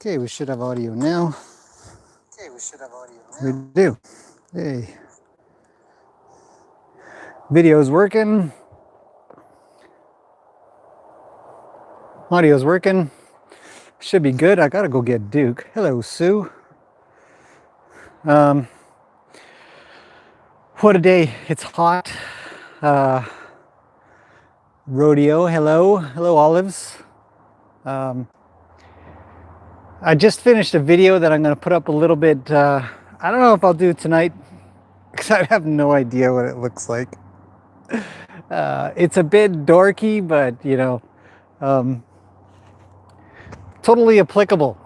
Okay, we should have audio now. We do. Hey. Video's working. Audio's working. Should be good. I gotta go get Duke. Hello, Sue. What a day. It's hot. Rodeo. Hello. Hello, Olives. I just finished a video that I'm going to put up a little bit. I don't know if I'll do it tonight because I have no idea what it looks like. It's a bit dorky, but you know, totally applicable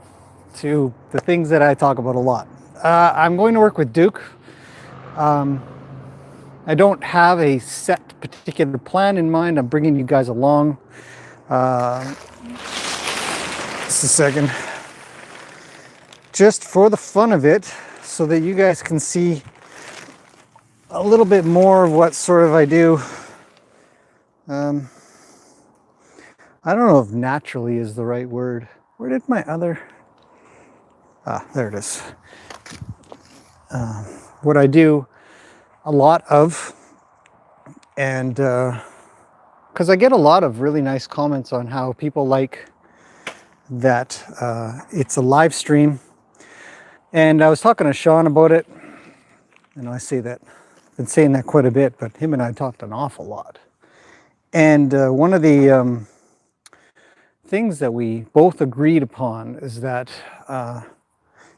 to the things that I talk about a lot. I'm going to work with Duke. I don't have a set particular plan in mind. I'm bringing you guys along. Just a second. Just for the fun of it, so that you guys can see a little bit more of what sort of I do. I don't know if naturally is the right word. Where did my other... there it is. What I do a lot of, and because I get a lot of really nice comments on how people like that it's a live stream. And I was talking to Sean about it. You know, I say that, I've been saying that quite a bit, but him and I talked an awful lot. And one of the things that we both agreed upon is that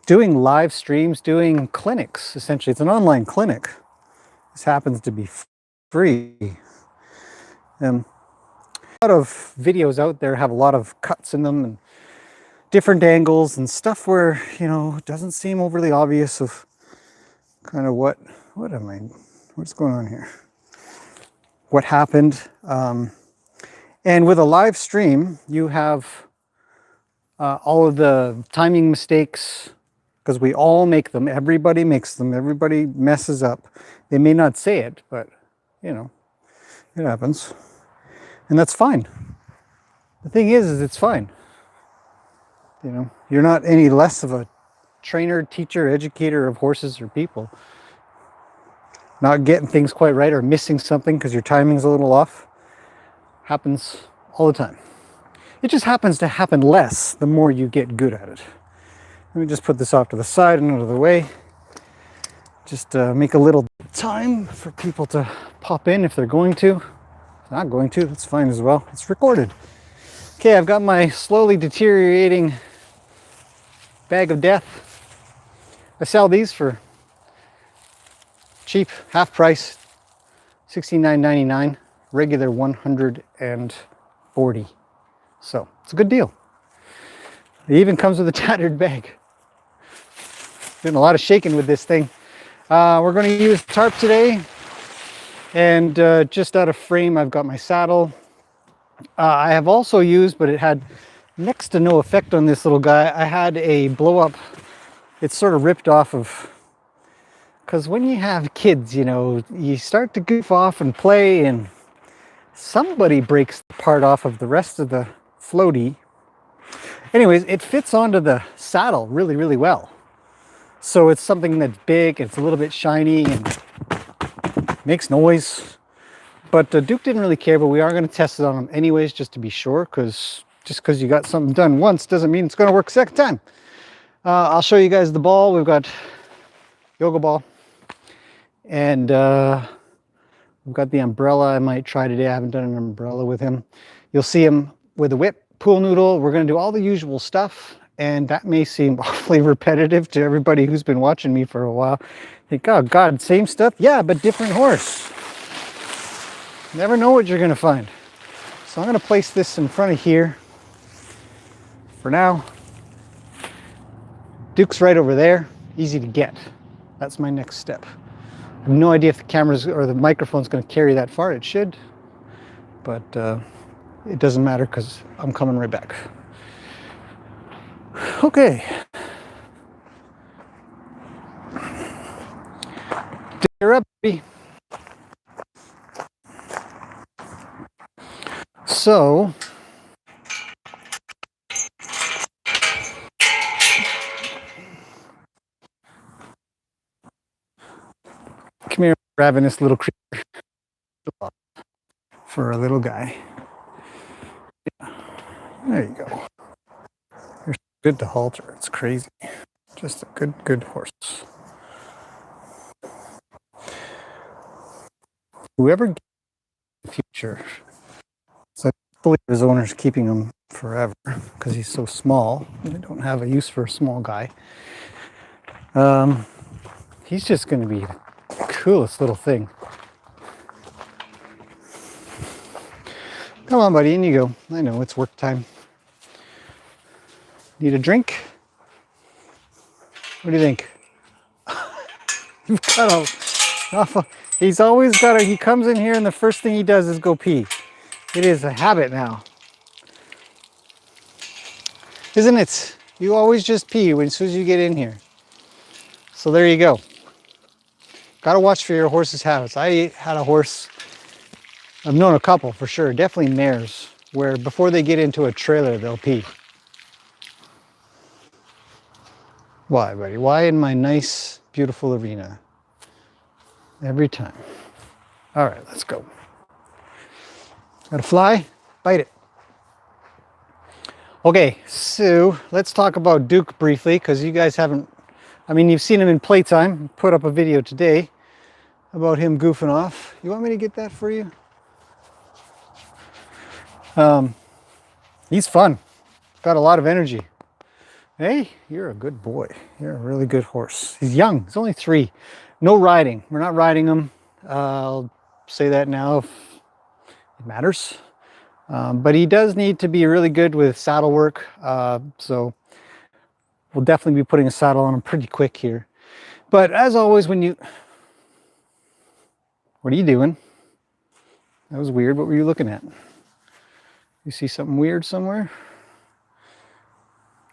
doing live streams, doing clinics, essentially, it's an online clinic. This happens to be free. A lot of videos out there have a lot of cuts in them and different angles and stuff where, you know, it doesn't seem overly obvious of kind of what's going on here, what happened. And with a live stream, you have all of the timing mistakes, because we all make them. Everybody makes them. Everybody messes up. They may not say it, but, you know, it happens. And that's fine. The thing is it's fine. You know, you're not any less of a trainer, teacher, educator of horses or people. Not getting things quite right or missing something because your timing's a little off happens all the time. It just happens to happen less the more you get good at it. Let me just put this off to the side and out of the way. Just make a little time for people to pop in if they're going to. If not going to, that's fine as well. It's recorded. Okay, I've got my slowly deteriorating bag of death. I sell these for cheap, half price, $69.99, regular $140. So it's a good deal. It even comes with a tattered bag. Doing a lot of shaking with this thing. We're going to use tarp today, and just out of frame I've got my saddle. I have also used, but it had next to no effect on this little guy. I had a blow up. It's sort of ripped off of, because when you have kids, you know, you start to goof off and play, and somebody breaks the part off of the rest of the floaty. Anyways, it fits onto the saddle really, really well. So it's something that's big, it's a little bit shiny and makes noise. But Duke didn't really care, but we are going to test it on him anyways, just to be sure, because just because you got something done once doesn't mean it's going to work second time. I'll show you guys the ball. We've got yoga ball, and we've got the umbrella. I might try today. I haven't done an umbrella with him. You'll see him with a whip, pool noodle. We're going to do all the usual stuff, and that may seem awfully repetitive to everybody who's been watching me for a while. Think, oh God, same stuff? Yeah, but different horse. Never know what you're going to find. So I'm going to place this in front of here for now. Duke's right over there, easy to get. That's my next step. I have no idea if the camera's or the microphone's going to carry that far. It should, but it doesn't matter because I'm coming right back. Okay. You're up, baby. So ravenous little creature for a little guy. Yeah. There you go. You're good to halter. It's crazy. Just a good horse. Whoever gets the future, so I believe his owner's keeping him forever because he's so small. They don't have a use for a small guy. He's just going to be the coolest little thing. Come on, buddy, in you go. I know it's work time. Need a drink? What do you think? You've got he's always got he comes in here and the first thing he does is go pee. It is a habit now. Isn't it? You always just pee as soon as you get in here. So there you go. Gotta watch for your horse's habits. I had a horse, I've known a couple for sure, definitely mares, where before they get into a trailer, they'll pee. Why, buddy? Why in my nice, beautiful arena? Every time. All right, let's go. Got a fly? Bite it. Okay, so let's talk about Duke briefly, because you guys haven't, I mean, you've seen him in playtime. Put up a video today about him goofing off. You want me to get that for you? He's fun. Got a lot of energy. Hey, you're a good boy. You're a really good horse. He's young. He's only 3. No riding. We're not riding him. I'll say that now if it matters. But he does need to be really good with saddle work. So we'll definitely be putting a saddle on him pretty quick here. But as always, when you... What are you doing? That was weird. What were you looking at? You see something weird somewhere?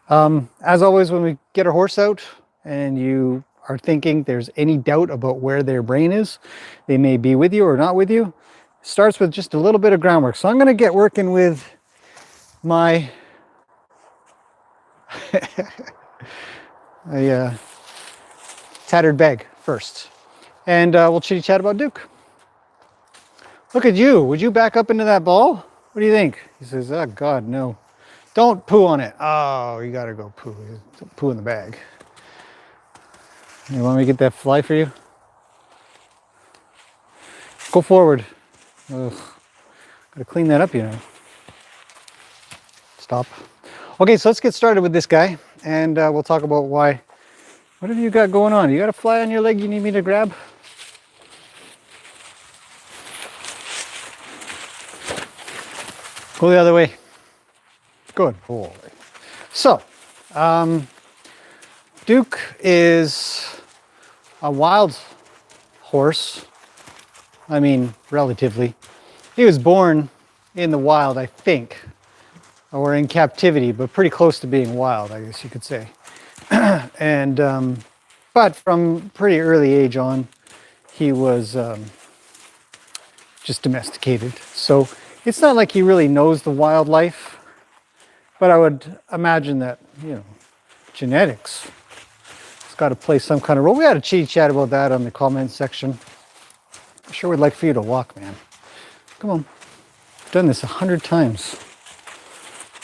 As always, when we get our horse out and you are thinking there's any doubt about where their brain is, they may be with you or not with you. Starts with just a little bit of groundwork. So I'm going to get working with my tattered bag first. And we'll chitty chat about Duke. Look at you. Would you back up into that ball? What do you think? He says, oh God, no. Don't poo on it. Oh, you gotta go poo. Poo in the bag. You want me to get that fly for you? Go forward. Ugh. Gotta clean that up, you know. Stop. Okay, so let's get started with this guy, and we'll talk about why. What have you got going on? You got a fly on your leg you need me to grab? Go the other way. Good boy. So, Duke is a wild horse. I mean, relatively. He was born in the wild, I think, or in captivity, but pretty close to being wild, I guess you could say. And, but from pretty early age on, he was just domesticated. So it's not like he really knows the wildlife. But I would imagine that, you know, genetics has got to play some kind of role. We had a chitty chat about that on the comments section. I sure would like for you to walk, man. Come on. I've done this 100 times.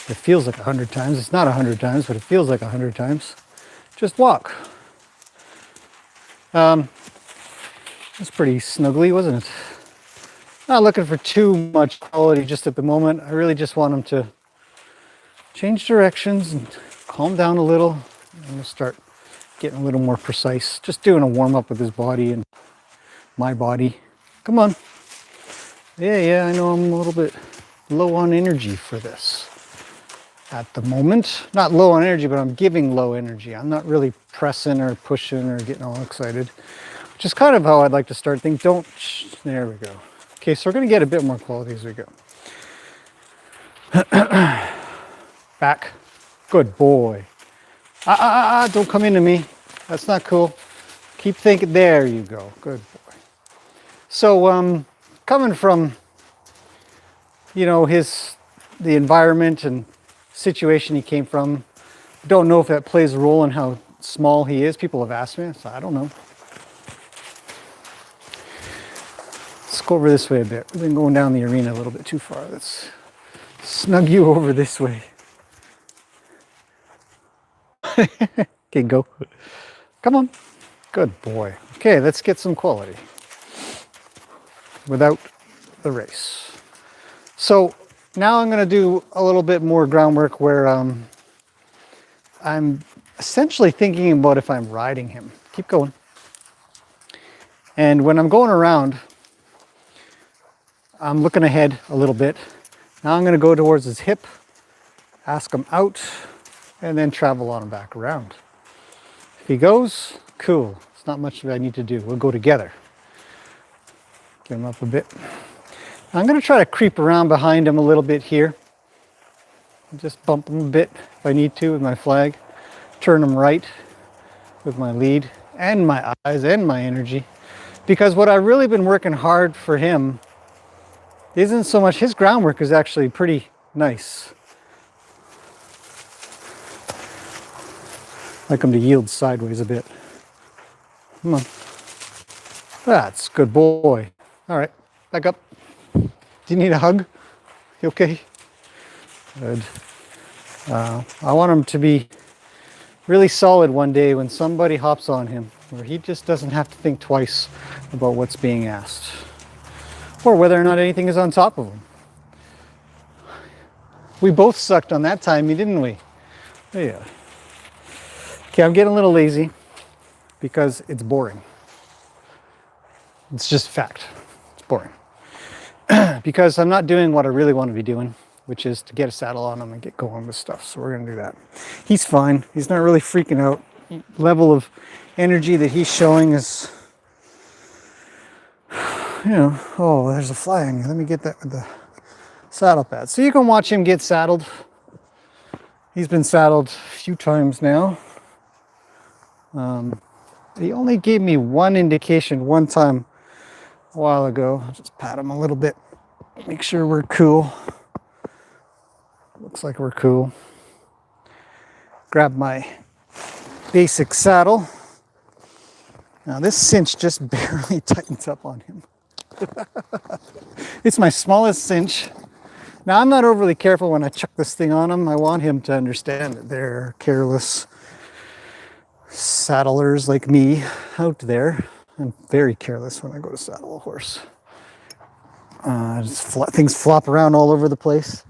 It feels like 100 times. It's not 100 times, but it feels like 100 times. Just walk. It's pretty snuggly, wasn't it? Not looking for too much quality just at the moment. I really just want him to change directions and calm down a little, and we'll start getting a little more precise. Just doing a warm-up with his body and my body. Come on. Yeah, I know I'm a little bit low on energy for this at the moment. Not low on energy, but I'm giving low energy. I'm not really pressing or pushing or getting all excited, which is kind of how I'd like to start things. There we go. Okay, so we're going to get a bit more quality as we go. Back. Good boy. Don't come into me. That's not cool. Keep thinking. There you go. Good boy. So, coming from, you know, the environment and situation he came from, don't know if that plays a role in how small he is. People have asked me, so I don't know. Let's go over this way a bit. We've been going down the arena a little bit too far. Let's snug you over this way. Okay, go. Come on. Good boy. Okay, let's get some quality without the race. So now I'm going to do a little bit more groundwork where I'm essentially thinking about if I'm riding him. Keep going. And when I'm going around, I'm looking ahead a little bit. Now I'm going to go towards his hip, ask him out, and then travel on him back around. If he goes, cool. It's not much that I need to do. We'll go together. Get him up a bit. I'm going to try to creep around behind him a little bit here. Just bump him a bit if I need to with my flag. Turn him right with my lead and my eyes and my energy. Because what I've really been working hard for him isn't so much, his groundwork is actually pretty nice. I like him to yield sideways a bit. Come on. That's a good boy. All right, back up. Do you need a hug? You okay? Good. I want him to be really solid one day when somebody hops on him, where he just doesn't have to think twice about what's being asked, or whether or not anything is on top of him. We both sucked on that timing, didn't we? Yeah. Okay, I'm getting a little lazy because it's boring. It's just fact. It's boring. Because I'm not doing what I really want to be doing, which is to get a saddle on him and get going with stuff. So we're going to do that. He's fine. He's not really freaking out. Level of energy that he's showing is, you know, oh, there's a fly on you. Let me get that with the saddle pad. So you can watch him get saddled. He's been saddled a few times now. He only gave me one indication one time a while ago. I'll just pat him a little bit. Make sure we're cool. Looks like we're cool. Grab my basic saddle. Now this cinch just barely tightens up on him. It's my smallest cinch. Now I'm not overly careful when I chuck this thing on him. I want him to understand that they're careless saddlers like me out there. I'm very careless when I go to saddle a horse. Things flop around all over the place.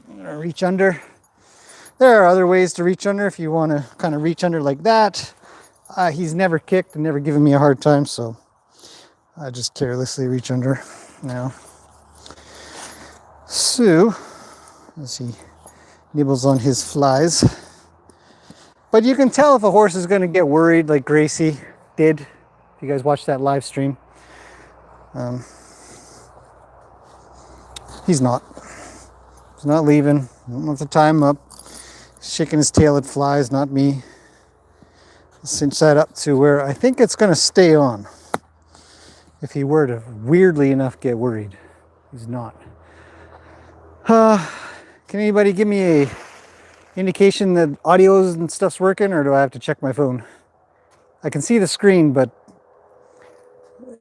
Reach under. There are other ways to reach under if you want to kind of reach under like that. He's never kicked and never given me a hard time, so I just carelessly reach under now. So, as he nibbles on his flies. But you can tell if a horse is going to get worried like Gracie did. If you guys watched that live stream. He's not. He's not leaving. I don't have to tie him up. He's shaking his tail at flies, not me. Cinch that up to where I think it's going to stay on. If he were to weirdly enough get worried. He's not. Can anybody give me a indication that audios and stuff's working, or do I have to check my phone? I can see the screen, but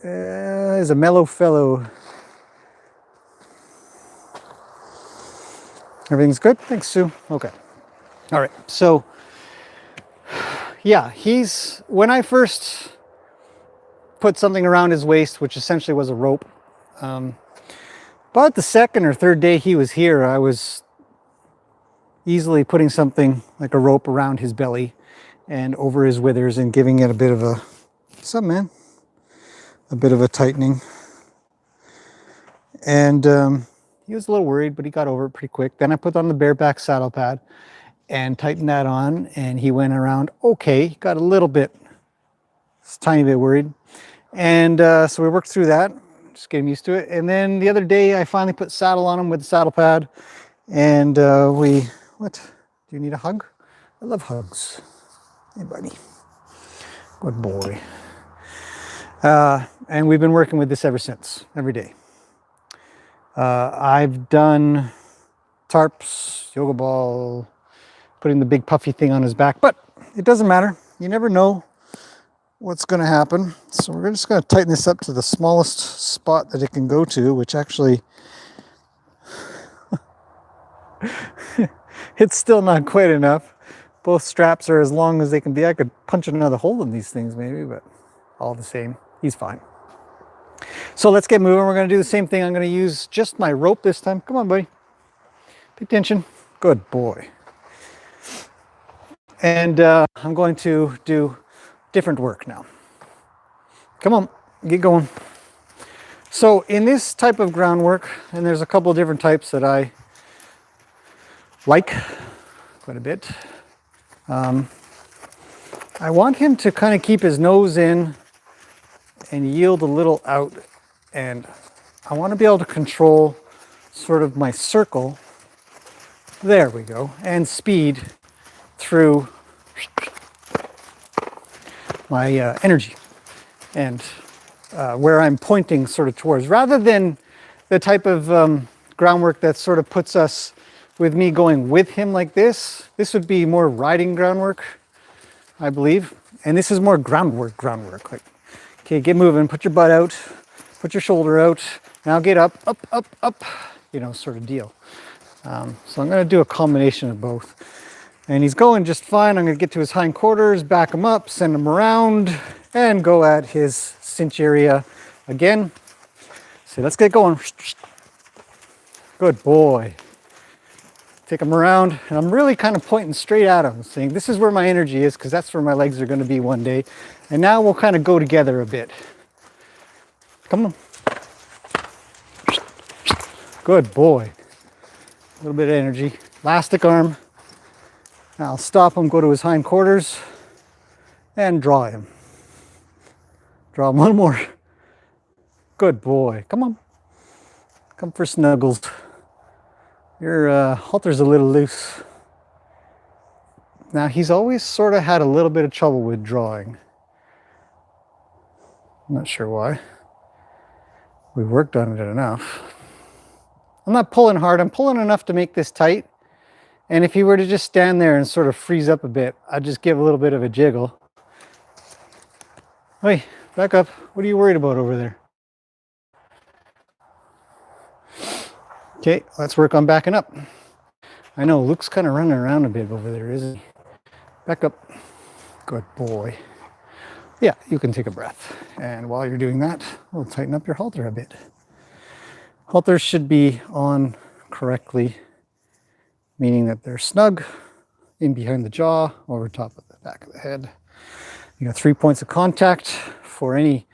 is a mellow fellow. Everything's good? Thanks, Sue. Okay. All right. So, yeah, when I first put something around his waist, which essentially was a rope, about the second or third day he was here, I was easily putting something like a rope around his belly and over his withers and giving it a bit of a, what's up, man? A bit of a tightening. And he was a little worried, but he got over it pretty quick. Then I put on the bareback saddle pad and tightened that on, and he went around okay. He got a little bit, just a tiny bit worried. And so we worked through that, just getting used to it. And then the other day I finally put saddle on him with the saddle pad, and what? Do you need a hug? I love hugs. Hey, buddy. Good boy. And we've been working with this ever since, every day. I've done tarps, yoga ball, putting the big puffy thing on his back, but it doesn't matter. You never know what's going to happen. So we're just going to tighten this up to the smallest spot that it can go to, which actually it's still not quite enough. Both straps are as long as they can be. I could punch another hole in these things maybe, but all the same, he's fine. So let's get moving. We're going to do the same thing. I'm going to use just my rope this time. Come on, buddy. Pay attention. Good boy. And I'm going to do different work now. Come on, get going. So in this type of groundwork, and there's a couple of different types that I like quite a bit. I want him to kind of keep his nose in and yield a little out, and I want to be able to control sort of my circle, there we go, and speed through my energy and where I'm pointing sort of towards, rather than the type of groundwork that sort of puts us with me going with him like this. This would be more riding groundwork, I believe, and this is more groundwork. Like, okay, get moving, put your butt out, put your shoulder out, now get up, you know, sort of deal. So I'm going to do a combination of both. And he's going just fine. I'm going to get to his hindquarters, back him up, send him around, and go at his cinch area again. So let's get going. Good boy. Take him around, and I'm really kind of pointing straight at him, saying this is where my energy is, because that's where my legs are going to be one day. And now we'll kind of go together a bit. Come on. Good boy. A little bit of energy. Elastic arm. Now I'll stop him, go to his hindquarters, and draw him. Draw him one more. Good boy. Come on. Come for snuggles. Your halter's a little loose. Now he's always sort of had a little bit of trouble with drawing. I'm not sure why. We worked on it enough. I'm not pulling hard. I'm pulling enough to make this tight. And if he were to just stand there and sort of freeze up a bit, I'd just give a little bit of a jiggle. Hey, back up. What are you worried about over there? Okay, let's work on backing up. I know Luke's kind of running around a bit over there, isn't he? Back up. Good boy. Yeah, you can take a breath. And while you're doing that, we'll tighten up your halter a bit. Halters should be on correctly, meaning that they're snug in behind the jaw, over top of the back of the head. You got 3 points of contact for any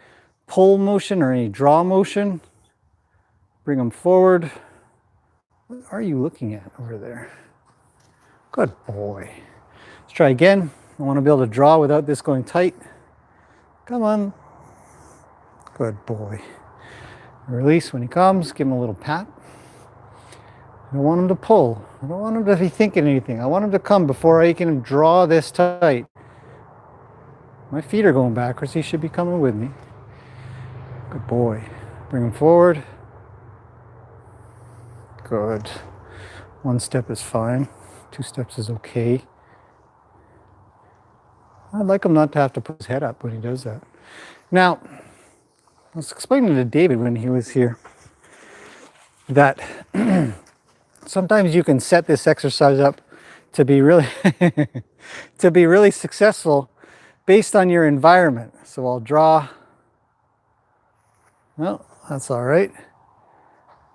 pull motion or any draw motion. Bring them forward. What are you looking at over there? Good boy. Let's try again. I want to be able to draw without this going tight. Come on. Good boy. Release when he comes. Give him a little pat. I don't want him to pull. I don't want him to be thinking anything. I want him to come before I can draw this tight. My feet are going backwards. He should be coming with me. Good boy. Bring him forward. Good. 1 step is fine. 2 steps is okay. I'd like him not to have to put his head up when he does that. Now, I was explaining to David when he was here that sometimes you can set this exercise up to be really to be really successful based on your environment. So I'll draw. Well, that's all right.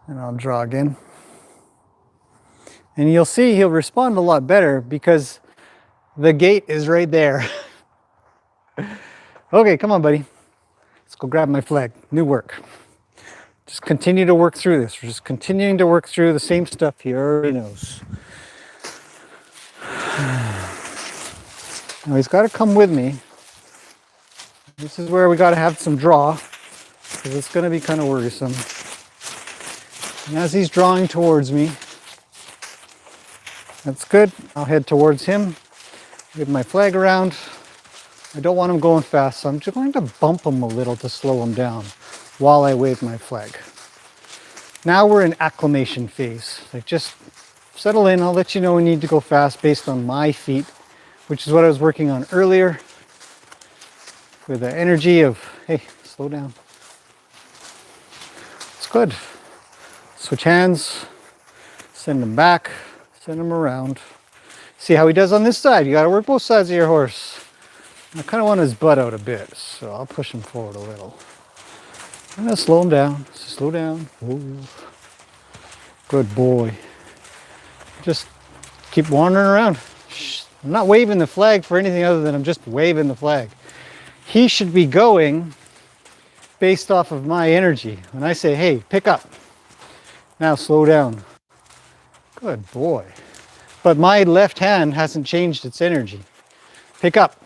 And I'll draw again. And you'll see he'll respond a lot better because the gate is right there. Okay, come on, buddy. Let's go grab my flag. New work. Just continue to work through this. We're just continuing to work through the same stuff he already knows. Now he's got to come with me. This is where we got to have some draw, because it's going to be kind of worrisome. And as he's drawing towards me, that's good. I'll head towards him, wave my flag around. I don't want him going fast, so I'm just going to bump him a little to slow him down while I wave my flag. Now we're in acclimation phase. Like, just settle in. I'll let you know we need to go fast based on my feet, which is what I was working on earlier with the energy of, hey, slow down. It's good. Switch hands, send him back, send him around. See how he does on this side. You got to work both sides of your horse. I kind of want his butt out a bit, so I'll push him forward a little. I'm going to slow him down. Slow down. Ooh. Good boy. Just keep wandering around. Shh. I'm not waving the flag for anything other than I'm just waving the flag. He should be going based off of my energy. When I say, hey, pick up. Now slow down. Good boy. But my left hand hasn't changed its energy. Pick up.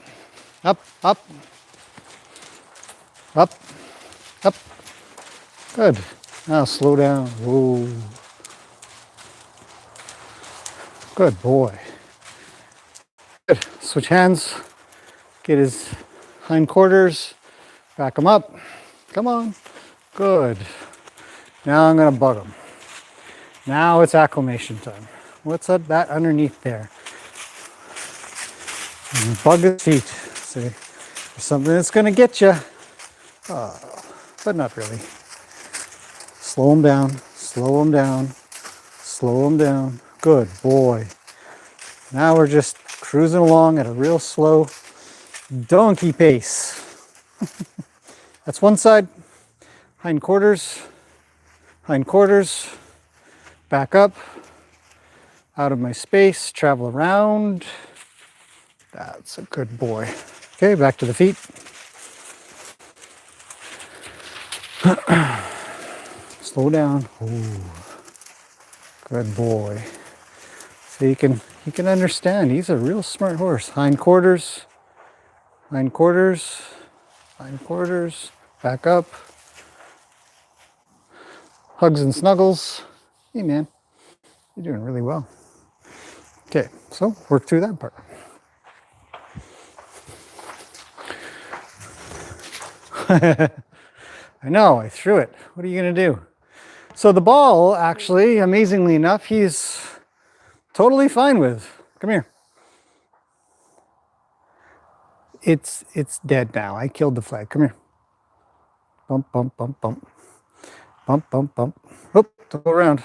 Up, up. Up, up. Good. Now slow down. Whoa. Good boy. Good. Switch hands. Get his hindquarters. Back him up. Come on. Good. Now I'm going to bug him. Now it's acclimation time. What's that underneath there? Bug his feet. See, there's something that's going to get you. But not really. Slow him down. Slow him down. Slow him down. Good boy. Now we're just cruising along at a real slow donkey pace. That's one side. Hindquarters. Hindquarters. Back up. Out of my space. Travel around. That's a good boy. Okay, back to the feet. Slow down. Ooh. Good boy. So he can understand. He's a real smart horse. Hindquarters. Hindquarters. Hindquarters. Back up. Hugs and snuggles. Hey man, you're doing really well. Okay, so work through that part. I know, I threw it. What are you going to do? So the ball, actually, amazingly enough, he's totally fine with. Come here. It's dead now. I killed the flag. Come here. Bump, bump, bump, bump. Bump, bump, bump. Oop, don't go around.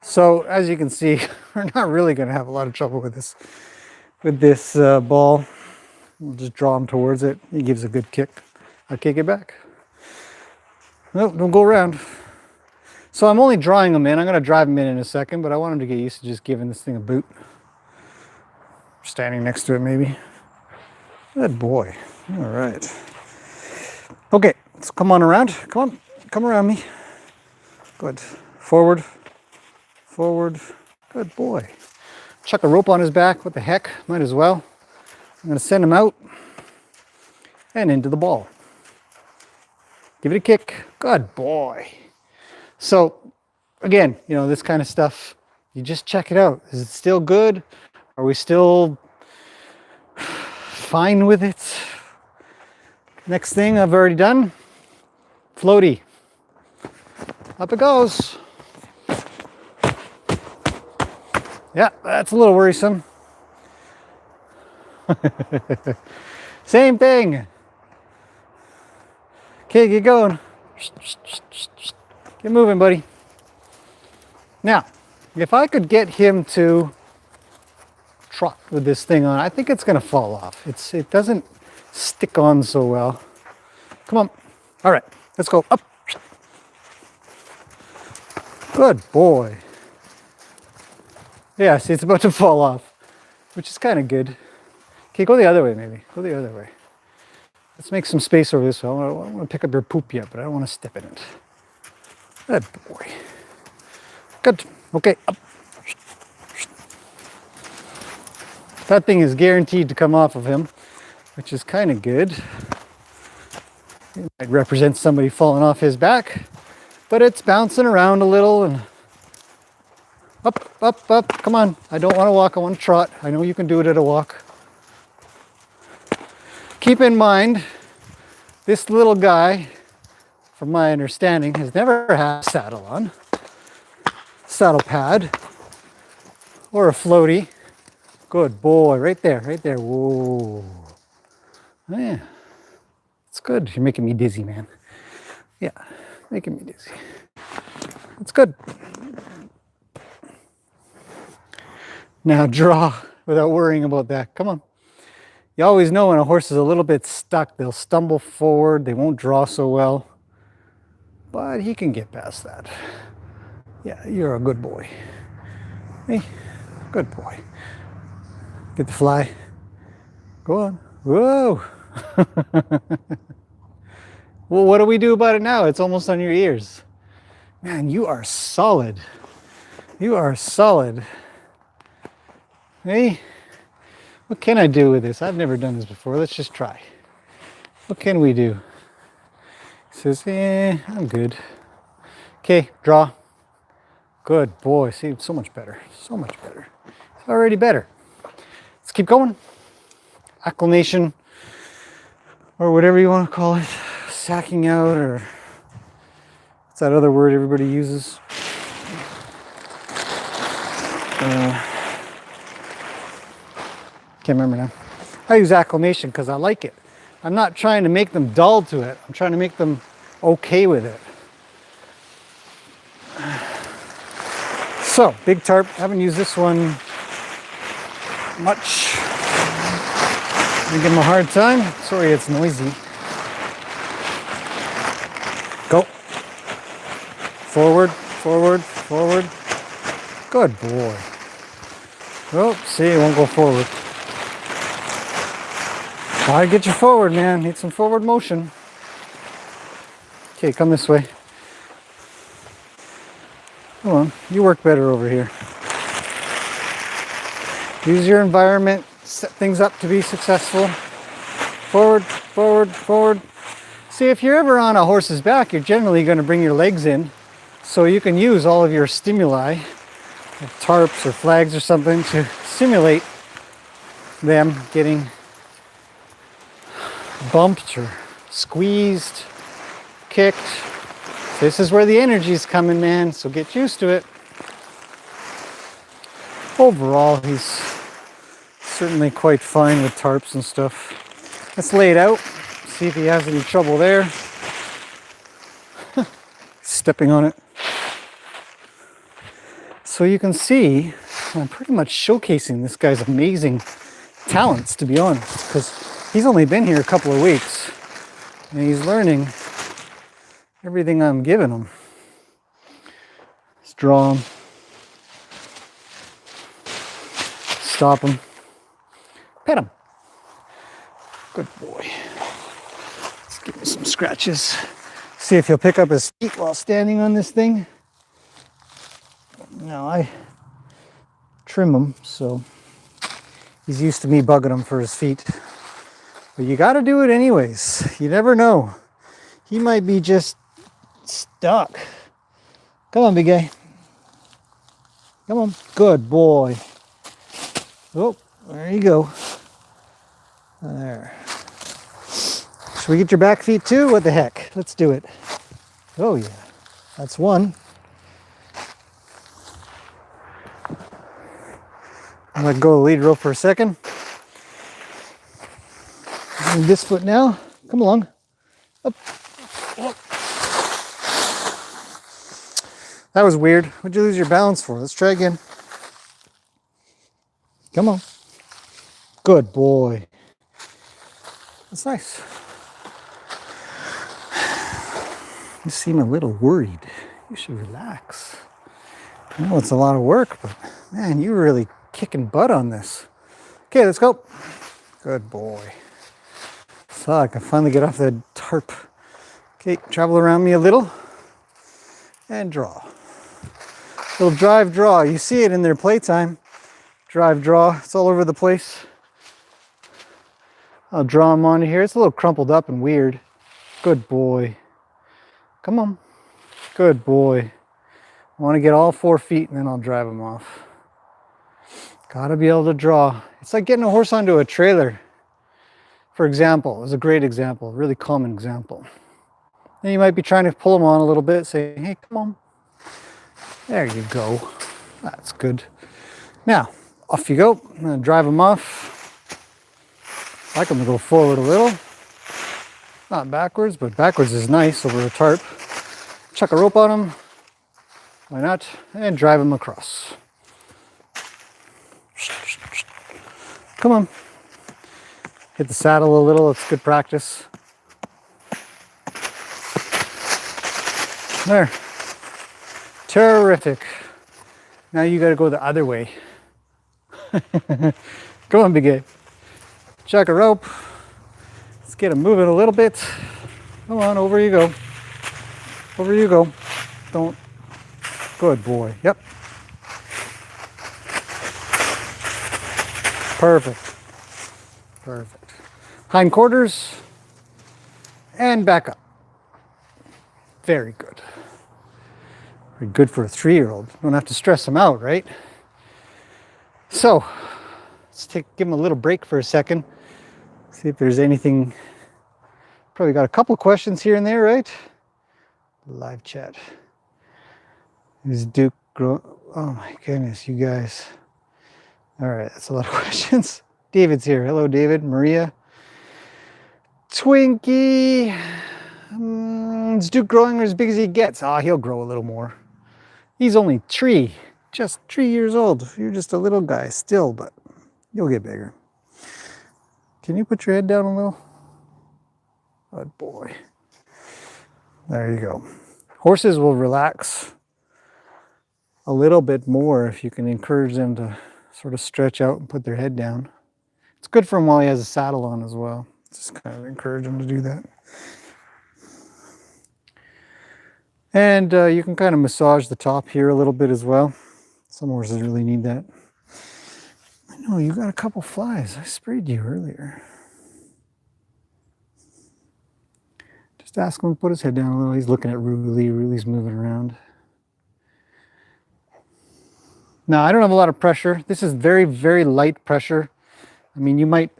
So as you can see, we're not really going to have a lot of trouble with this ball. We'll just draw him towards it. He gives a good kick. I'll kick it back. Nope, don't go around. So I'm only drawing him in. I'm going to drive him in a second, but I want him to get used to just giving this thing a boot. Standing next to it, maybe. Good boy. All right. Okay, let's come on around. Come on, come around me. Good. Forward. Forward. Good boy. Chuck a rope on his back. What the heck? Might as well. I'm going to send him out and into the ball. Give it a kick. Good boy. So, again, you know, this kind of stuff, you just check it out. Is it still good? Are we still fine with it? Next thing I've already done. Floaty. Up it goes. Yeah, that's a little worrisome. Same thing. Okay, get going. Get moving, buddy. Now, if I could get him to trot with this thing on, I think it's going to fall off. It doesn't stick on so well. Come on. All right, let's go up. Good boy. Yeah, see, it's about to fall off, which is kind of good. Okay, go the other way, maybe. Go the other way. Let's make some space over this way. I don't want to pick up your poop yet, but I don't want to step in it. Good boy. Good. Okay, up. That thing is guaranteed to come off of him, which is kind of good. It might represent somebody falling off his back, but it's bouncing around a little and up, up, up. Come on. I don't want to walk. I want to trot. I know you can do it at a walk. Keep in mind, this little guy, from my understanding, has never had a saddle on, saddle pad, or a floaty. Good boy, right there, right there. Whoa. Yeah. Good. You're making me dizzy, man. Yeah, making me dizzy. That's good. Now draw without worrying about that. Come on. You always know when a horse is a little bit stuck, they'll stumble forward, they won't draw so well. But he can get past that. Yeah, you're a good boy. Hey, good boy. Get the fly. Go on. Whoa. Well, what do we do about it now? It's almost on your ears. Man, you are solid. You are solid. Hey, what can I do with this? I've never done this before. Let's just try. What can we do? He says, I'm good. Okay, draw. Good boy. See, it's so much better. So much better. It's already better. Let's keep going. Acclimation, or whatever you want to call it. Sacking out, or what's that other word everybody uses? Can't remember now. I use acclimation because I like it. I'm not trying to make them dull to it. I'm trying to make them okay with it. So, big tarp. Haven't used this one much. I give him a hard time. Sorry, it's noisy. Go. Forward, forward, forward. Good boy. Oh, see, it won't go forward. Gotta get you forward, man. Need some forward motion. Okay, come this way. Come on, you work better over here. Use your environment, set things up to be successful. Forward, forward, forward. See, if you're ever on a horse's back, you're generally going to bring your legs in so you can use all of your stimuli, like tarps or flags or something, to simulate them getting bumped or squeezed, kicked. This is where the energy's coming, man, so get used to it. Overall, he's certainly quite fine with tarps and stuff. Let's lay it out, see if he has any trouble there. Stepping on it. So you can see, I'm pretty much showcasing this guy's amazing talents, to be honest, because he's only been here a couple of weeks and he's learning everything I'm giving him. Let's draw him. Stop him. Pet him. Good boy. Let's give him some scratches. See if he'll pick up his feet while standing on this thing. Now I trim him, so he's used to me bugging him for his feet. But you gotta do it anyways. You never know. He might be just stuck. Come on, big guy. Come on. Good boy. Oh, there you go. There. Should we get your back feet too? What the heck? Let's do it. Oh yeah. That's one. I'll let go of the lead rope for a second. And this foot now. Come along. Up. Up. That was weird. What'd you lose your balance for? Let's try again. Come on. Good boy. That's nice. You seem a little worried. You should relax. I know it's a lot of work, but man, you're really kicking butt on this. Okay, let's go. Good boy. So I can finally get off the tarp. Okay, travel around me a little and draw. Little drive draw. You see it in their playtime. Drive draw. It's all over the place. I'll draw him onto here. It's a little crumpled up and weird. Good boy. Come on. Good boy. I want to get all 4 feet and then I'll drive him off. Gotta be able to draw. It's like getting a horse onto a trailer. For example, is a great example, a really common example. Then you might be trying to pull him on a little bit, say, hey, come on. There you go. That's good. Now, off you go. I'm gonna drive him off. I like him to go forward a little. Not backwards, but backwards is nice over a tarp. Chuck a rope on him. Why not? And drive him across. Come on. Hit the saddle a little. It's good practice. There. Terrific. Now you got to go the other way. Go on, big guy. Chuck a rope. Let's get him moving a little bit. Come on, over you go. Over you go. Don't. Good boy. Yep. Perfect. Perfect. Hindquarters. And back up. Very good. Very good for a 3-year-old. Don't have to stress him out, right? So, let's give him a little break for a second. See if there's anything. Probably got a couple questions here and there, right? Live chat. Is Duke grow? Oh my goodness, you guys. All right, that's a lot of questions. David's here. Hello, David. Maria. Twinkie. Is Duke growing as big as he gets? Ah, he'll grow a little more. He's only 3, just 3 years old. You're just a little guy still, but you'll get bigger. Can you put your head down a little? Good boy. There you go. Horses will relax a little bit more if you can encourage them to sort of stretch out and put their head down. It's good for him while he has a saddle on as well. Just kind of encourage him to do that. And you can kind of massage the top here a little bit as well. Some horses really need that. I know, you got a couple flies. I sprayed you earlier. Just ask him to put his head down a little. He's looking at Ruli. Ruli's moving around. Now, I don't have a lot of pressure. This is very, very light pressure. I mean, you might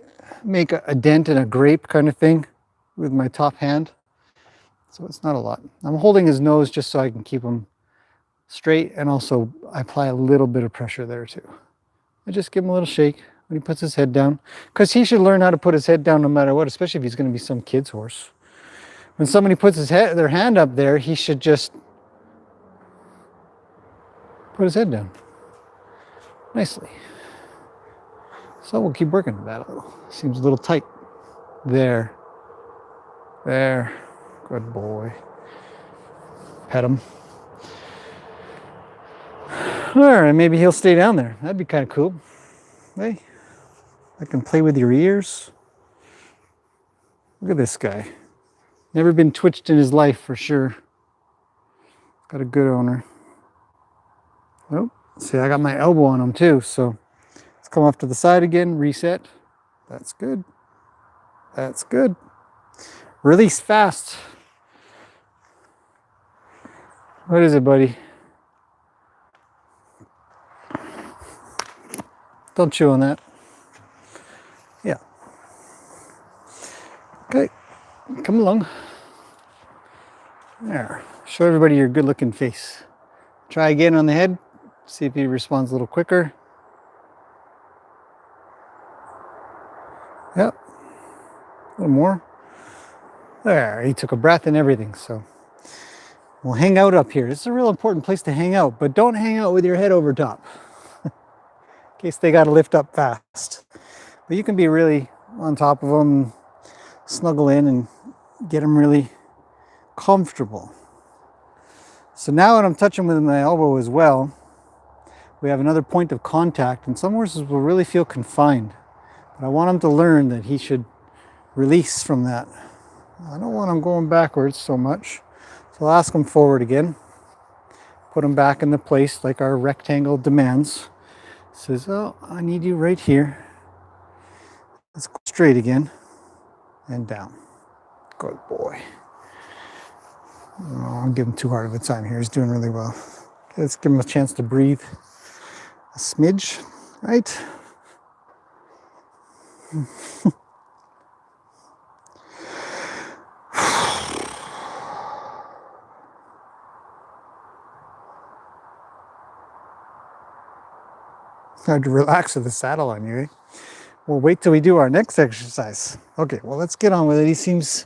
make a dent in a grape kind of thing with my top hand. So it's not a lot. I'm holding his nose just so I can keep him straight, and also I apply a little bit of pressure there too. I just give him a little shake when he puts his head down, because he should learn how to put his head down no matter what, especially if he's going to be some kid's horse. When somebody puts their hand up there, he should just put his head down nicely. So we'll keep working with that a little. Seems a little tight. There. There. Good boy. Pet him. All right, maybe he'll stay down there. That'd be kind of cool. Hey, I can play with your ears. Look at this guy. Never been twitched in his life for sure. Got a good owner. Oh, see, I got my elbow on him too, so let's come off to the side again, reset. That's good. That's good. Release fast. What is it, buddy? Don't chew on that. Yeah. Okay. Come along. There. Show everybody your good-looking face. Try again on the head. See if he responds a little quicker. Yep. A little more. There. He took a breath and everything, so we'll hang out up here. This is a real important place to hang out, but don't hang out with your head over top in case they got to lift up fast. But you can be really on top of them, snuggle in and get them really comfortable. So now when I'm touching with my elbow as well, we have another point of contact, and some horses will really feel confined. But I want him to learn that he should release from that. I don't want him going backwards so much. So I'll ask him forward again. Put him back in the place like our rectangle demands. Says, oh, I need you right here. Let's go straight again. And down. Good boy. Oh, I'll give him too hard of a time here. He's doing really well. Okay, let's give him a chance to breathe a smidge, right? Hard to relax with the saddle on you, eh? We'll wait till we do our next exercise. Okay, well, let's get on with it. He seems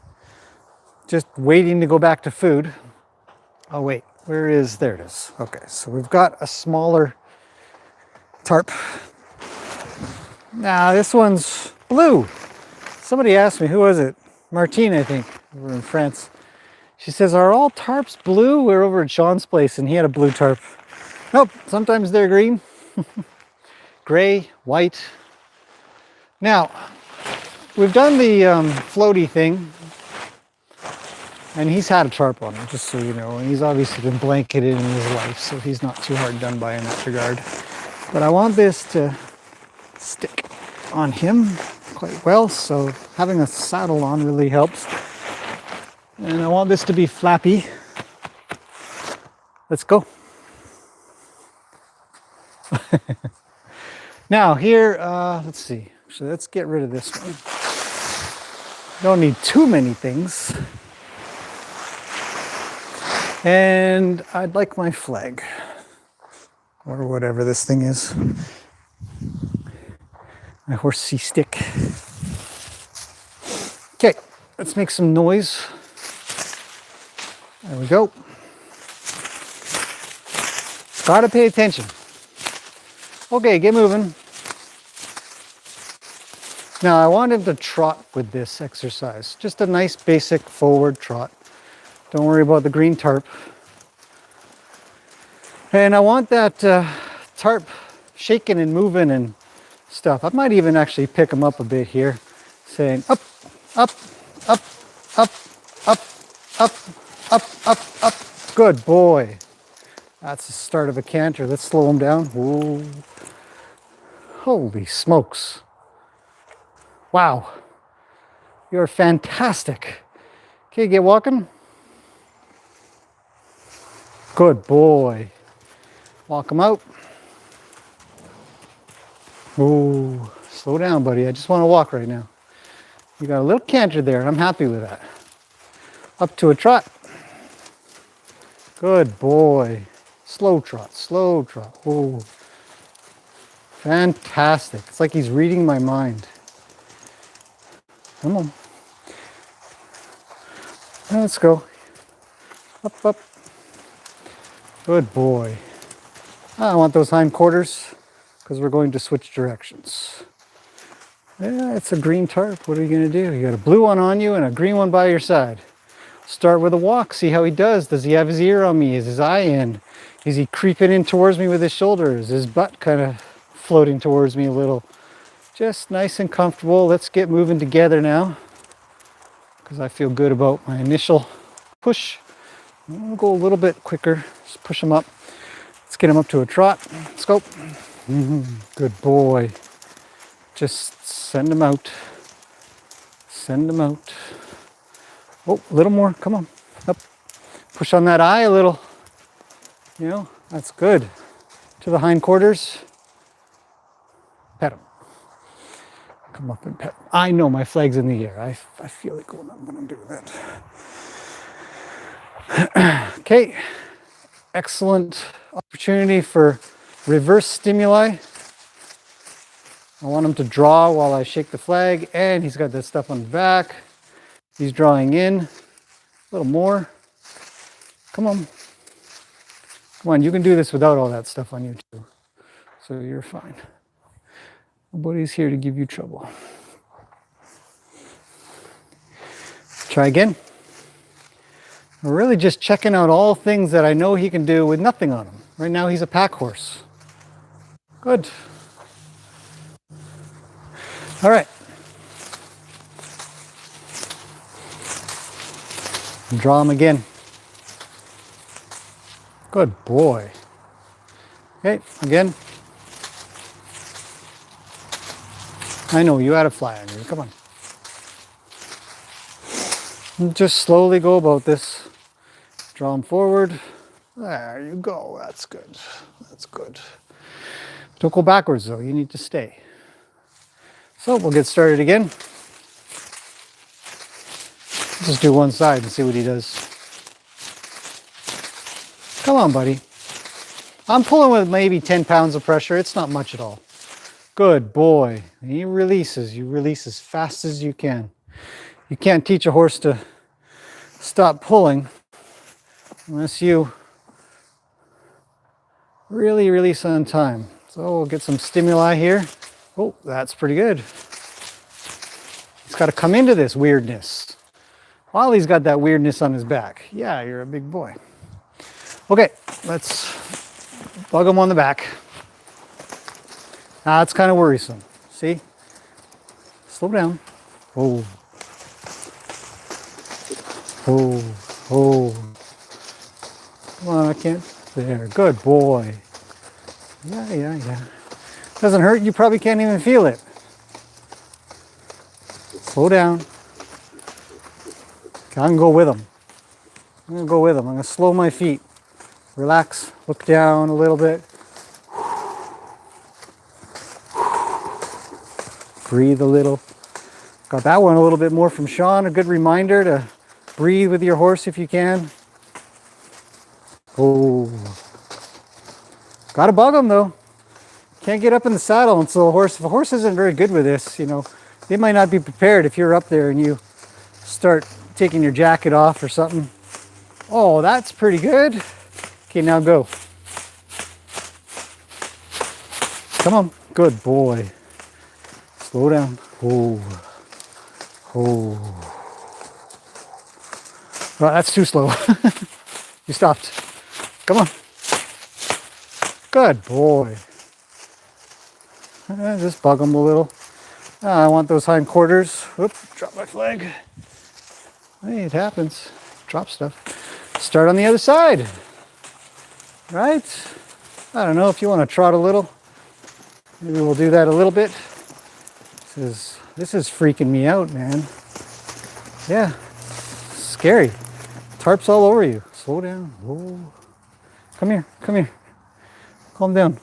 just waiting to go back to food. Oh wait, there it is. Okay, so we've got a smaller tarp. Now this one's blue. Somebody asked me, who was it? Martine, I think, over in France. She says, are all tarps blue? We're over at Sean's place and he had a blue tarp. Nope, sometimes they're green, gray, white. Now, we've done the floaty thing, and he's had a tarp on him, just so you know, and he's obviously been blanketed in his life, so he's not too hard done by in that regard. But I want this to stick on him quite well, so having a saddle on really helps. And I want this to be flappy. Let's go. Now here, let's see. So let's get rid of this one. Don't need too many things. And I'd like my flag, or whatever this thing is. My horsey stick. Okay, let's make some noise. There we go. Gotta pay attention. Okay, get moving. Now I want him to trot with this exercise. Just a nice basic forward trot. Don't worry about the green tarp. And I want that tarp shaking and moving and stuff. I might even actually pick him up a bit here, saying up, up, up, up, up, up, up, up, up. Good boy. That's the start of a canter. Let's slow him down. Whoa. Holy smokes. Wow. You're fantastic. Okay, get walking. Good boy. Walk him out. Ooh, slow down, buddy. I just want to walk right now. You got a little canter there, and I'm happy with that. Up to a trot. Good boy. Slow trot, slow trot. Ooh. Fantastic. It's like he's reading my mind. Come on. Let's go. Up, up. Good boy. I want those hindquarters because we're going to switch directions. Yeah, it's a green tarp. What are you going to do? You got a blue one on you and a green one by your side. Start with a walk. See how he does. Does he have his ear on me? Is his eye in? Is he creeping in towards me with his shoulders? Is his butt kind of floating towards me a little? Just nice and comfortable. Let's get moving together now because I feel good about my initial push. We'll go a little bit quicker. Just push him up. Let's get him up to a trot. Let's go. Good boy. Just send him out. Send him out. Oh, a little more. Come on. Up. Push on that eye a little. You know, that's good. To the hindquarters. Pet him. Come up and pet him. I know my flag's in the air. I feel it going up when I'm doing that. Okay. Excellent opportunity for reverse stimuli. I want him to draw while I shake the flag, and he's got that stuff on the back. He's drawing in. A little more. Come on. Come on, you can do this without all that stuff on you too. So you're fine. Nobody's here to give you trouble. Try again. We're really just checking out all things that I know he can do with nothing on him. Right now he's a pack horse. Good. All right. Draw him again. Good boy. Okay, again. I know, you had a fly on you. Come on. And just slowly go about this. Draw him forward. There you go. That's good. That's good. Don't go backwards though. You need to stay. So we'll get started again. Just do one side and see what he does. Come on, buddy. I'm pulling with maybe 10 pounds of pressure. It's not much at all. Good boy. He releases. You release as fast as you can. You can't teach a horse to stop pulling unless you really release on time. So we'll get some stimuli here. Oh, that's pretty good. He's got to come into this weirdness while he's got that weirdness on his back. Yeah, you're a big boy. Okay, let's bug him on the back. That's kind of worrisome. See? Slow down. Oh. Oh. Oh. Come on, I can't. There. Good boy. Yeah. Doesn't hurt. You probably can't even feel it. Slow down. Okay, I'm going to go with him. I'm going to slow my feet. Relax. Look down a little bit. Breathe a little. Got that one a little bit more from Sean. A good reminder to breathe with your horse if you can. Oh. Gotta bug them though. Can't get up in the saddle until if a horse isn't very good with this, you know, they might not be prepared if you're up there and you start taking your jacket off or something. Oh, that's pretty good. Okay, now go. Come on. Good boy. Slow down. Oh. Well, that's too slow. You stopped. Come on. Good boy. Just bug him a little. I want those hind quarters. Oops, drop my flag. Hey, it happens. Drop stuff. Start on the other side. Right? I don't know if you want to trot a little. Maybe we'll do that a little bit. This is freaking me out, man. Yeah. Scary. Tarps all over you. Slow down. Whoa. Come here. Calm down.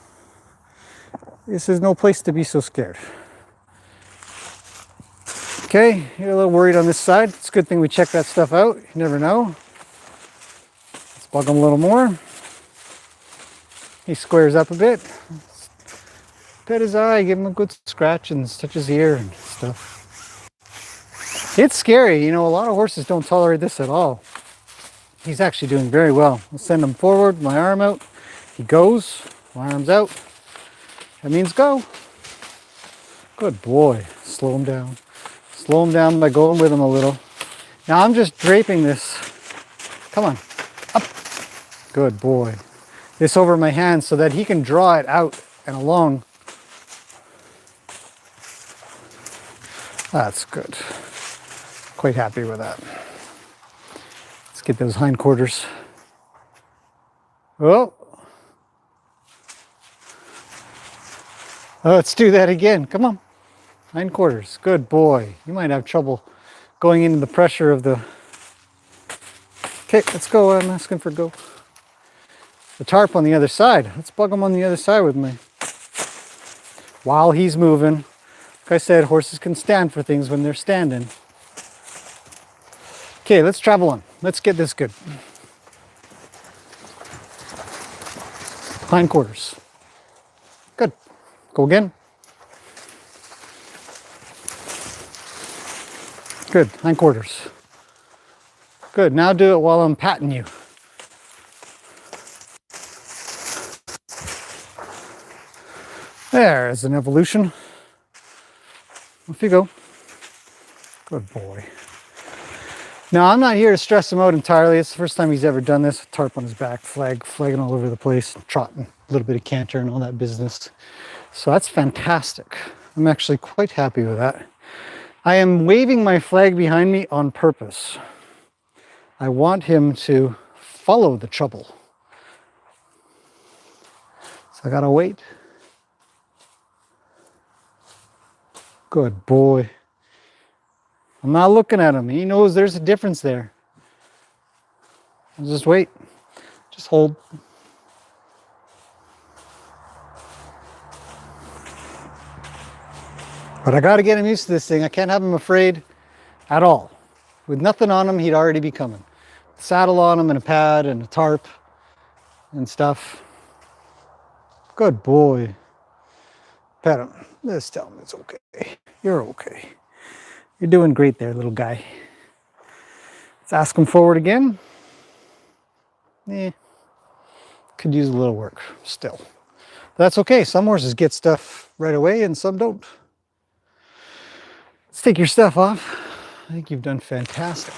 This is no place to be so scared. Okay, you're a little worried on this side. It's a good thing we checked that stuff out. You never know. Let's bug him a little more. He squares up a bit. Pet his eye, give him a good scratch and touch his ear and stuff. It's scary, you know, a lot of horses don't tolerate this at all. He's actually doing very well. I'll send him forward, my arm out. He goes, my arm's out. That means go. Good boy. Slow him down. Slow him down by going with him a little. Now I'm just draping this. Come on. Up. Good boy. This over my hand so that he can draw it out and along. That's good. Quite happy with that. Let's get those hindquarters. Oh. Let's do that again. Come on. Hindquarters. Good boy. You might have trouble going into the pressure of the... Okay, let's go. I'm asking for go. The tarp on the other side. Let's bug him on the other side with me. While he's moving. Like I said, horses can stand for things when they're standing. Okay, let's travel on. Let's get this good. Hindquarters. Good. Go again. Good. Hindquarters. Good. Now do it while I'm patting you. There's an evolution. Off you go. Good boy. Now, I'm not here to stress him out entirely. It's the first time he's ever done this. Tarp on his back, flagging all over the place, trotting, a little bit of canter and all that business. So that's fantastic. I'm actually quite happy with that. I am waving my flag behind me on purpose. I want him to follow the trouble. So I gotta wait. Good boy. I'm not looking at him. He knows there's a difference there. I'll just wait. Just hold. But I got to get him used to this thing. I can't have him afraid at all. With nothing on him, he'd already be coming. Saddle on him and a pad and a tarp and stuff. Good boy. Pet him. Just tell him it's okay. You're okay. You're doing great there, little guy. Let's ask him forward again. Could use a little work still. That's okay. Some horses get stuff right away and some don't. Let's take your stuff off. I think you've done fantastic.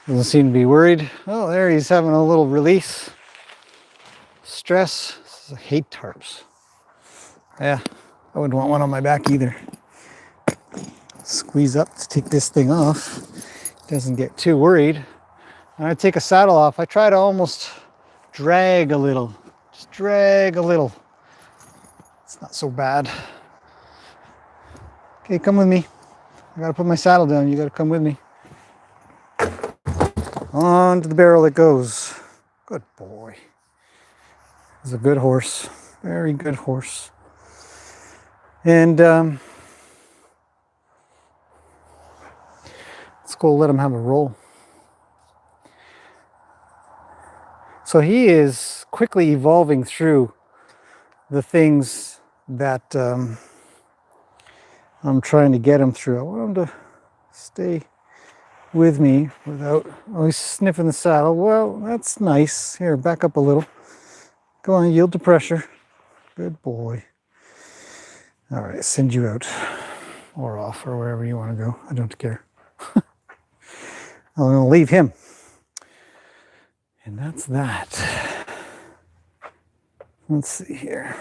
Doesn't seem to be worried. Oh, there he's having a little release. Stress. I hate tarps. Yeah, I wouldn't want one on my back either. Squeeze up to take this thing off. Doesn't get too worried. When I take a saddle off, I try to almost drag a little. Just drag a little. It's not so bad. Okay, come with me. I gotta put my saddle down. You gotta come with me. On to the barrel it goes. Good boy. He's a good horse. Very good horse. And let's go let him have a roll. So he is quickly evolving through the things that I'm trying to get him through. I want him to stay with me without, oh, he's sniffing the saddle. Well, that's nice. Here, back up a little. Go on, yield to pressure. Good boy. All right, send you out or off or wherever you want to go. I don't care. I'm going to leave him. And that's that. Let's see here.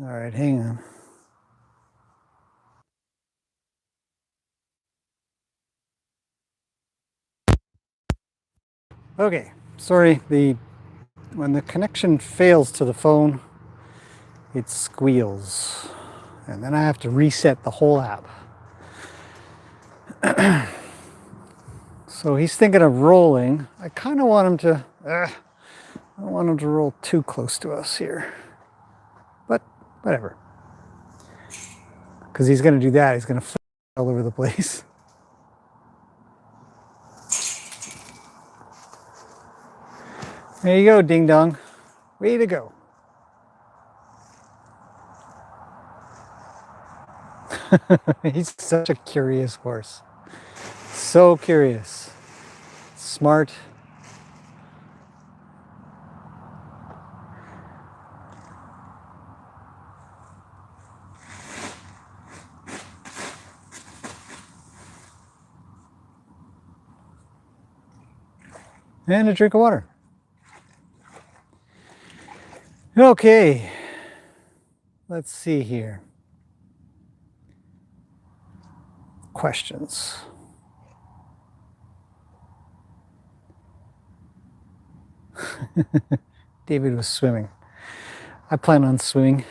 All right, hang on. Okay, sorry, when the connection fails to the phone, it squeals. And then I have to reset the whole app. So he's thinking of rolling. I kind of want him to, I don't want him to roll too close to us here. But whatever. Because he's going to do that. He's going to flip all over the place. There you go, ding dong. Way to go. He's such a curious horse. So curious. Smart. And a drink of water. Okay. Let's see here. Questions. David was swimming. I plan on swimming.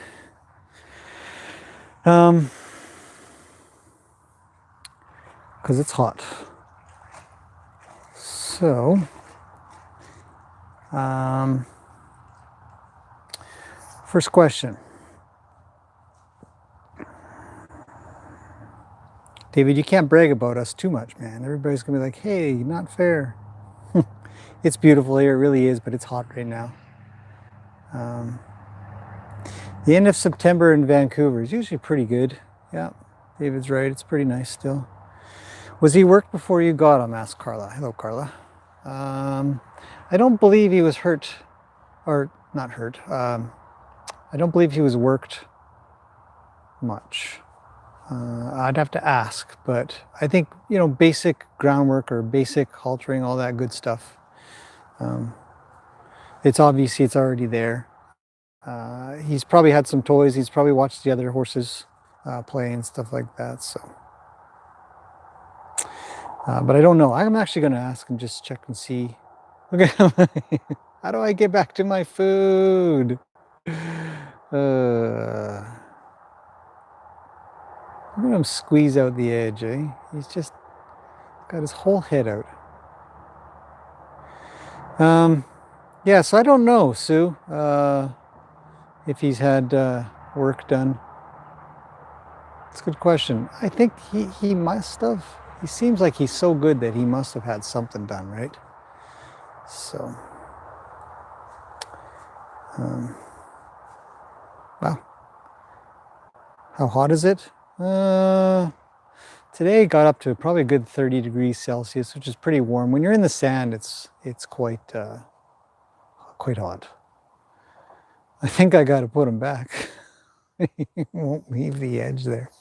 Because it's hot. So, first question. David, you can't brag about us too much, man. Everybody's gonna be like, hey, not fair. It's beautiful here, it really is, but it's hot right now. The end of September in Vancouver is usually pretty good. Yeah, David's right, it's pretty nice still. Was he worked before you got him? Asked Carla. Hello, Carla. I don't believe he was hurt, or not hurt. I don't believe he was worked much. I'd have to ask, but I think, you know, basic groundwork or basic haltering, all that good stuff. It's obviously it's already there. He's probably had some toys. He's probably watched the other horses play and stuff like that. So, but I don't know. I'm actually going to ask and just check and see. Okay, how do I get back to my food? Look at him squeeze out the edge, eh? He's just got his whole head out. Yeah, so I don't know, Sue, if he's had work done. That's a good question. I think he must have. He seems like he's so good that he must have had something done, right? So, wow. How hot is it? Today it got up to probably a good 30 degrees Celsius, which is pretty warm. When you're in the sand, it's quite hot. I think I got to put him back. He won't leave the edge there.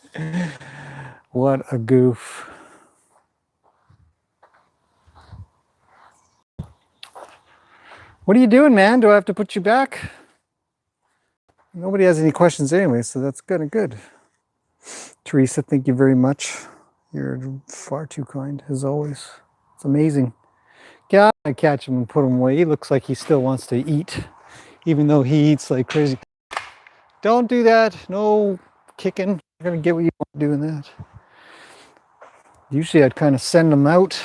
What a goof. What are you doing, man? Do I have to put you back? Nobody has any questions anyway, so that's good. Teresa, thank you very much. You're far too kind, as always. It's amazing. Yeah, I catch him and put him away. He looks like he still wants to eat, even though he eats like crazy. Don't do that. No kicking. You're gonna get what you want doing that. Usually I'd kind of send him out.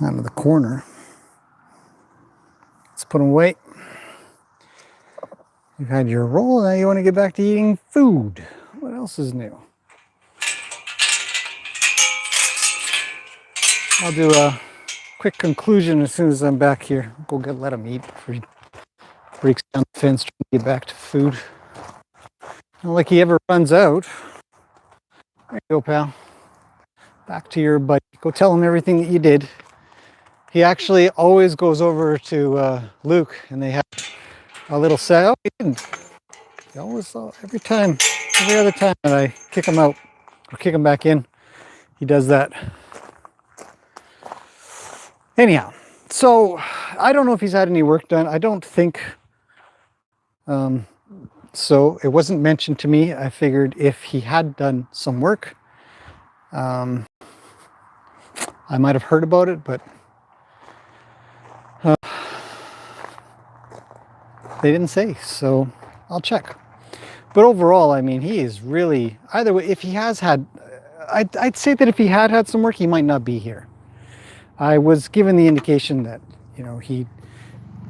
Out of the corner. Let's put him away. You've had your roll, now you want to get back to eating food. What else is new? I'll do a quick conclusion as soon as I'm back here. Go let him eat before he breaks down the fence trying to get back to food. Not like he ever runs out. There you go, pal. Back to your buddy. Go tell him everything that you did. He actually always goes over to Luke and they have a little say, oh, he didn't. He always, every other time that I kick him out or kick him back in, he does that. Anyhow, so I don't know if he's had any work done. I don't think so. It wasn't mentioned to me. I figured if he had done some work, I might have heard about it, but they didn't say, so I'll check. But overall, I mean, he is really, either way, if he has had, I'd say that if he had some work, he might not be here. I was given the indication that, you know, he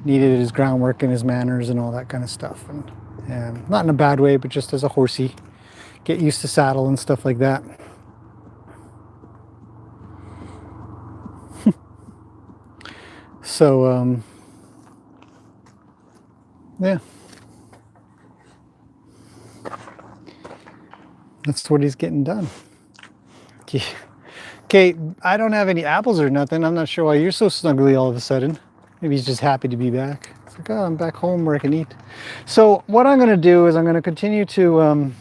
needed his groundwork and his manners and all that kind of stuff. And not in a bad way, but just as a horsey, get used to saddle and stuff like that. So, yeah. That's what he's getting done. Okay, I don't have any apples or nothing. I'm not sure why you're so snuggly all of a sudden. Maybe he's just happy to be back. It's like, oh, I'm back home where I can eat. So what I'm going to do is I'm going to continue to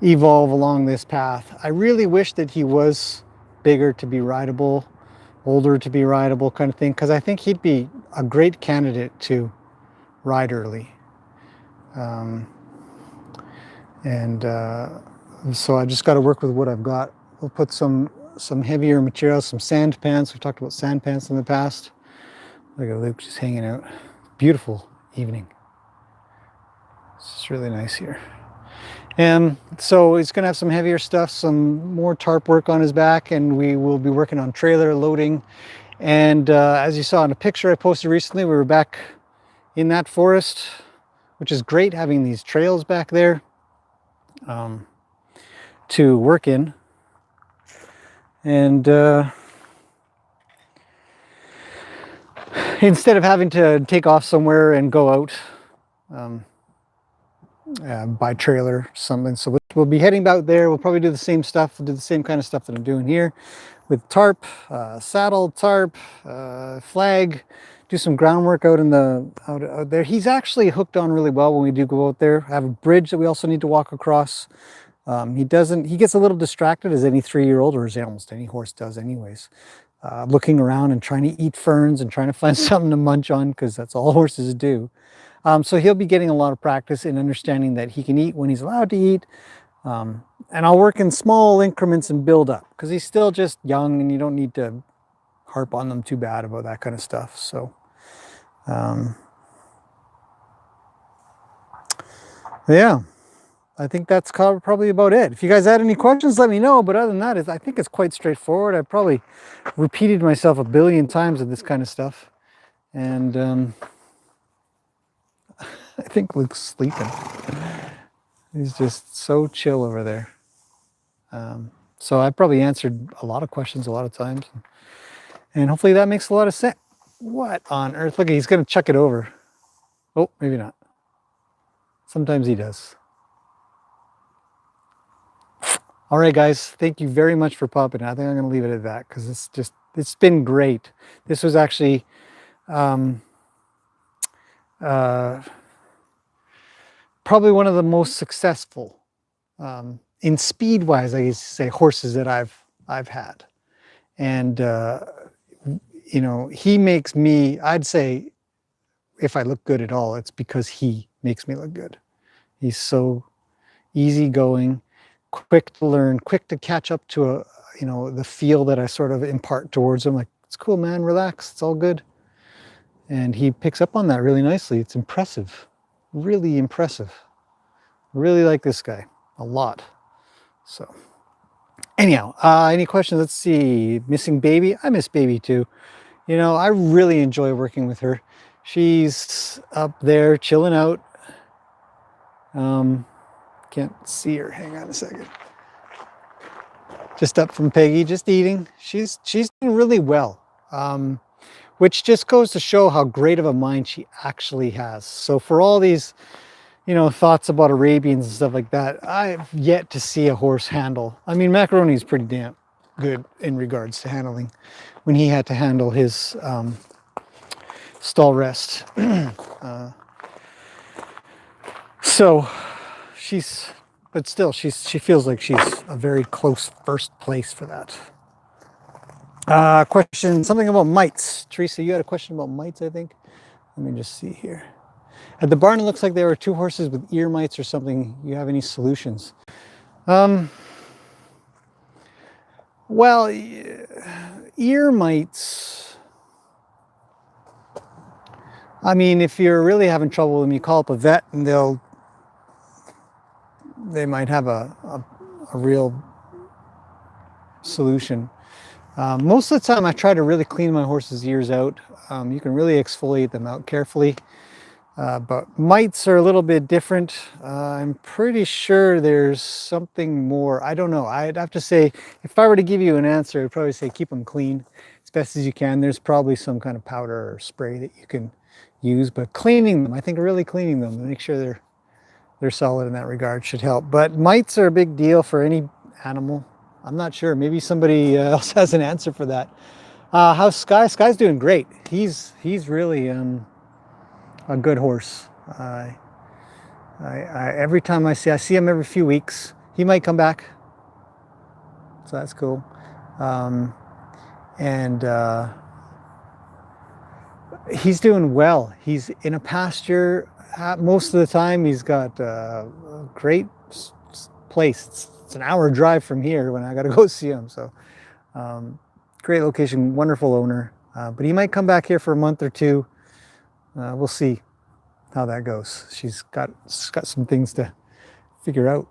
evolve along this path. I really wish that he was bigger to be rideable, older to be rideable kind of thing, because I think he'd be a great candidate to ride early. So I just got to work with what I've got. We'll put some heavier materials, some sand pants. We've talked about sand pants in the past. Look at Luke just hanging out. Beautiful evening. It's just really nice here. And so he's going to have some heavier stuff, some more tarp work on his back, and we will be working on trailer loading. And as you saw in a picture I posted recently, we were back in that forest, which is great having these trails back there to work in. And instead of having to take off somewhere and go out by trailer or something. So we'll be heading back there. We'll probably do the same stuff. We'll do the same kind of stuff that I'm doing here with tarp, saddle, tarp, flag, do some groundwork out in the out there. He's actually hooked on really well when we do go out there. I have a bridge that we also need to walk across. He gets a little distracted, as any 3-year-old, or as almost any horse does anyways, looking around and trying to eat ferns and trying to find something to munch on, because that's all horses do. So he'll be getting a lot of practice in understanding that he can eat when he's allowed to eat. And I'll work in small increments and build up because he's still just young and you don't need to harp on them too bad about that kind of stuff. So, yeah, I think that's probably about it. If you guys had any questions, let me know. But other than that, I think it's quite straightforward. I probably repeated myself a billion times with this kind of stuff. And I think Luke's sleeping. He's just so chill over there. So I probably answered a lot of questions a lot of times. And hopefully that makes a lot of sense. What on earth? Look, he's going to chuck it over. Oh, maybe not. Sometimes he does. All right, guys. Thank you very much for popping. I think I'm going to leave it at that because it's been great. This was actually probably one of the most successful in speed wise, I used to say, horses that I've had. And you know, he makes me, I'd say, if I look good at all, it's because he makes me look good. He's so easygoing, quick to learn, quick to catch up to the feel that I sort of impart towards him. Like, it's cool, man, relax, it's all good. And he picks up on that really nicely. It's impressive, really impressive. Really like this guy a lot. So anyhow, any questions? Let's see. Missing Baby. I miss Baby too. You know, I really enjoy working with her. She's up there chilling out. Can't see her. Hang on a second. Just up from Peggy, just eating. She's doing really well, which just goes to show how great of a mind she actually has. So for all these, thoughts about Arabians and stuff like that, I've yet to see a horse handle. I mean, Macaroni's pretty damn good in regards to handling when he had to handle his stall rest. So she feels like she's a very close first place for that. Question, something about mites. Teresa, you had a question about mites, I think. Let me just see here. At the barn, it looks like there were 2 horses with ear mites or something. You have any solutions? Well, ear mites, I mean, if you're really having trouble with them, you call up a vet and they might have a real solution. Most of the time I try to really clean my horse's ears out. You can really exfoliate them out carefully. But mites are a little bit different. I'm pretty sure there's something more. I don't know. I'd have to say, if I were to give you an answer, I'd probably say keep them clean as best as you can. There's probably some kind of powder or spray that you can use, but cleaning them, I think really cleaning them to make sure they're solid in that regard should help. But mites are a big deal for any animal. I'm not sure. Maybe somebody else has an answer for that. How's Sky? Sky's doing great. He's really a good horse. I every time I see him every few weeks. He might come back, so that's cool. And he's doing well. He's in a pasture most of the time. He's got a great place. It's an hour drive from here when I got to go see him. So great location, wonderful owner. But he might come back here for a month or two. We'll see how that goes. She's got some things to figure out.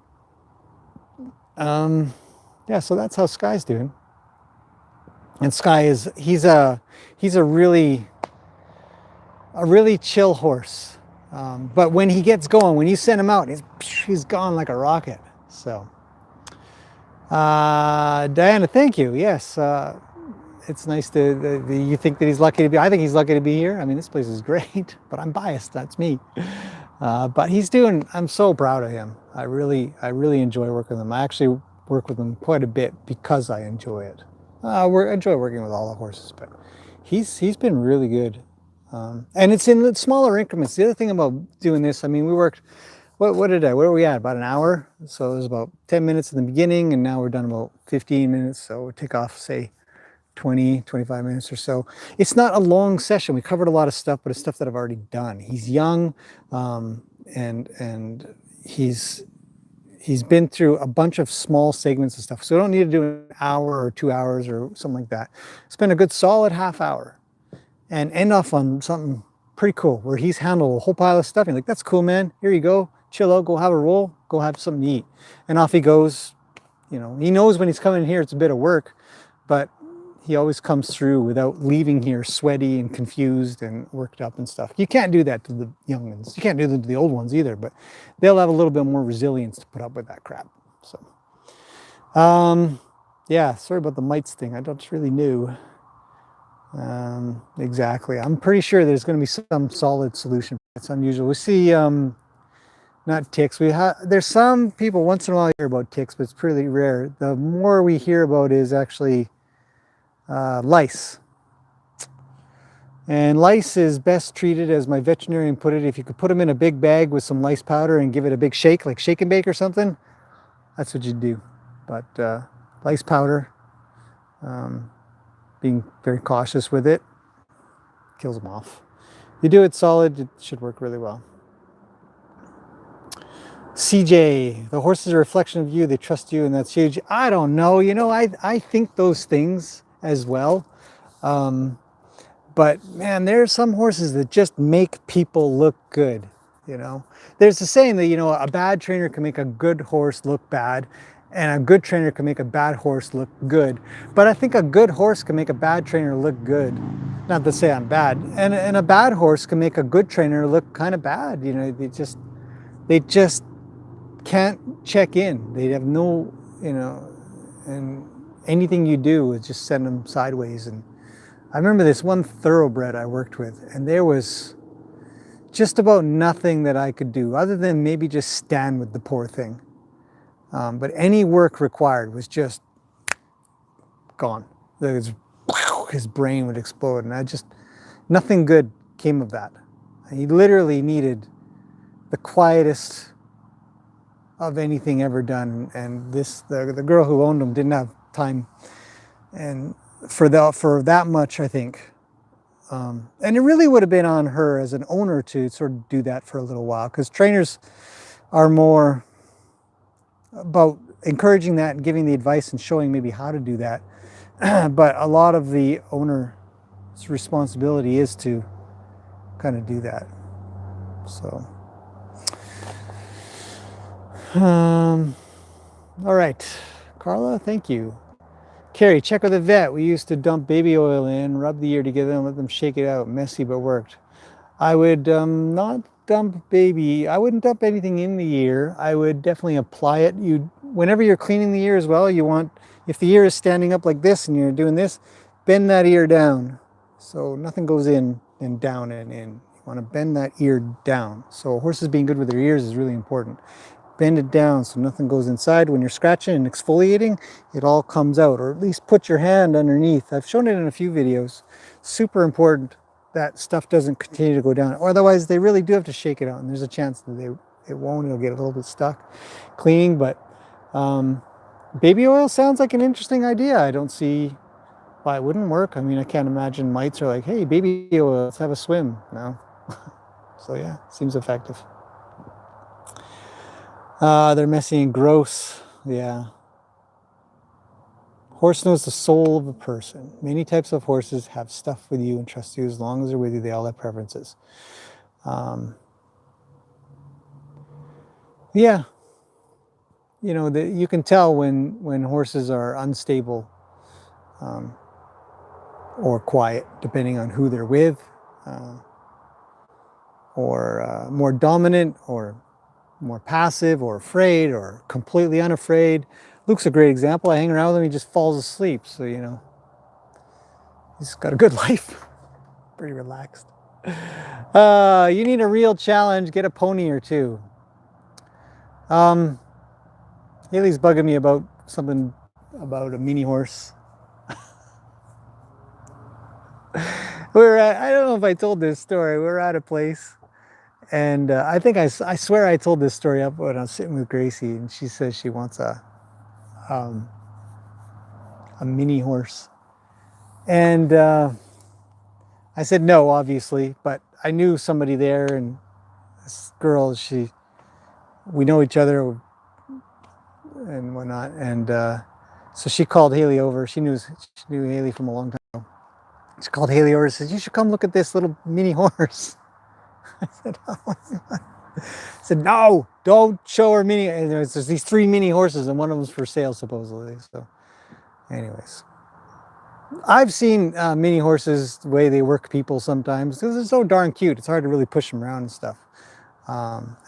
Yeah, so that's how Sky's doing. And Sky he's a really chill horse. But when he gets going, when you send him out, he's gone like a rocket. So Diana, thank you. Yes. It's nice you think that he's lucky to be. I think he's lucky to be here. I mean, this place is great, but I'm biased. That's me. But I'm so proud of him. I really enjoy working with him. I actually work with him quite a bit because I enjoy it. I enjoy working with all the horses, but he's been really good. And it's in the smaller increments. The other thing about doing this, I mean, we worked, where were we at? About an hour. So it was about 10 minutes in the beginning, and now we're done about 15 minutes. So we'll take off, say, 20, 25 minutes or so. It's not a long session. We covered a lot of stuff, but it's stuff that I've already done. He's young, and he's been through a bunch of small segments of stuff. So we don't need to do an hour or 2 hours or something like that. Spend a good solid half hour and end off on something pretty cool where he's handled a whole pile of stuff. And like, that's cool, man. Here you go. Chill out, go have a roll, go have something to eat. And off he goes. You know, he knows when he's coming here, it's a bit of work, but he always comes through without leaving here sweaty and confused and worked up and stuff. You can't do that to the young ones. You can't do that to the old ones either, but they'll have a little bit more resilience to put up with that crap. So, yeah, sorry about the mites thing. I don't really knew exactly. I'm pretty sure there's going to be some solid solution. It's unusual. We see, not ticks. There's some people once in a while hear about ticks, but it's pretty rare. The more we hear about is actually lice. And lice is best treated, as my veterinarian put it, if you could put them in a big bag with some lice powder and give it a big shake, like shake and bake or something, that's what you do. But lice powder, being very cautious with it, kills them off. You do it solid, it should work really well. CJ, the horse is a reflection of you. They trust you, and that's huge. I don't know. You know, I think those things as well. But man, there are some horses that just make people look good. You know, there's a saying that, you know, a bad trainer can make a good horse look bad, and a good trainer can make a bad horse look good. But I think a good horse can make a bad trainer look good. Not to say I'm bad. And a bad horse can make a good trainer look kind of bad. You know, they just can't check in. They have no, you know, and anything you do would just send them sideways. And I remember this one thoroughbred I worked with, and there was just about nothing that I could do other than maybe just stand with the poor thing. But any work required was just gone. His brain would explode, and nothing good came of that. He literally needed the quietest of anything ever done, and the girl who owned him didn't have time, and for that much, I think, and it really would have been on her as an owner to sort of do that for a little while, because trainers are more about encouraging that and giving the advice and showing maybe how to do that, but a lot of the owner's responsibility is to kind of do that. So all right, Carla, thank you. Carrie, check with the vet. We used to dump baby oil in, rub the ear together, and let them shake it out. Messy, but worked. I would not dump baby. I wouldn't dump anything in the ear. I would definitely apply it. Whenever you're cleaning the ear as well, if the ear is standing up like this and you're doing this, bend that ear down so nothing goes in and down and in. You want to bend that ear down. So horses being good with their ears is really important. Bend it down so nothing goes inside. When you're scratching and exfoliating, it all comes out, or at least put your hand underneath. I've shown it in a few videos. Super important that stuff doesn't continue to go down. Or otherwise, they really do have to shake it out, and there's a chance that it won't. It'll get a little bit stuck cleaning. But baby oil sounds like an interesting idea. I don't see why it wouldn't work. I mean, I can't imagine mites are like, hey, baby oil, let's have a swim. No. So yeah, seems effective. They're messy and gross. Yeah. Horse knows the soul of a person. Many types of horses have stuff with you and trust you. As long as they're with you, they all have preferences. Yeah. You know, you can tell when horses are unstable or quiet, depending on who they're with, or more dominant, or more passive, or afraid, or completely unafraid. Luke's a great example. I hang around with him, he just falls asleep. So, you know, he's got a good life. Pretty relaxed. You need a real challenge, get a pony or two. Haley's bugging me about something about a mini horse. I don't know if I told this story. We're at a place, and I think I swear I told this story up when I was sitting with Gracie, and she says she wants a mini horse. And I said no, obviously, but I knew somebody there, and this girl, we know each other and whatnot, and so she called Haley over. She knew Haley from a long time. She called Haley over and said, "You should come look at this little mini horse." I said, "Oh my God." I said, "No, don't show her mini." And there's these 3 mini horses, and one of them's for sale supposedly. So, anyways, I've seen mini horses the way they work people sometimes because they're so darn cute. It's hard to really push them around and stuff.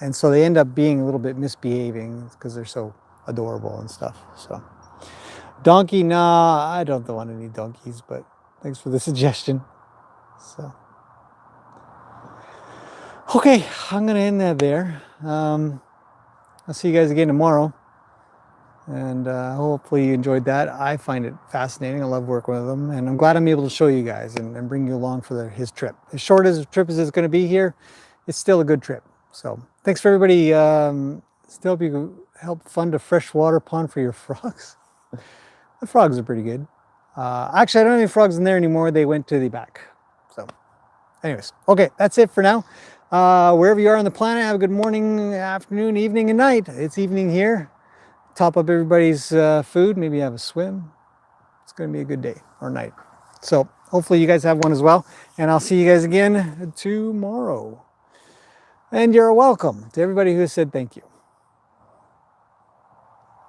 And so they end up being a little bit misbehaving because they're so adorable and stuff. So donkey, nah, I don't want any donkeys, but thanks for the suggestion. So, okay, I'm gonna end that there. I'll see you guys again tomorrow. And hopefully you enjoyed that. I find it fascinating. I love working with them. And I'm glad I'm able to show you guys and bring you along for his trip. As short as a trip as it's going to be here, it's still a good trip. So thanks for everybody. Still hope you help fund a freshwater pond for your frogs. The frogs are pretty good. Actually, I don't have any frogs in there anymore. They went to the back. So anyways, okay, that's it for now. Wherever you are on the planet, have a good morning, afternoon, evening, and night. It's evening here. Top up everybody's food, maybe have a swim. It's going to be a good day or night. So hopefully you guys have one as well. And I'll see you guys again tomorrow. And you're welcome to everybody who said thank you.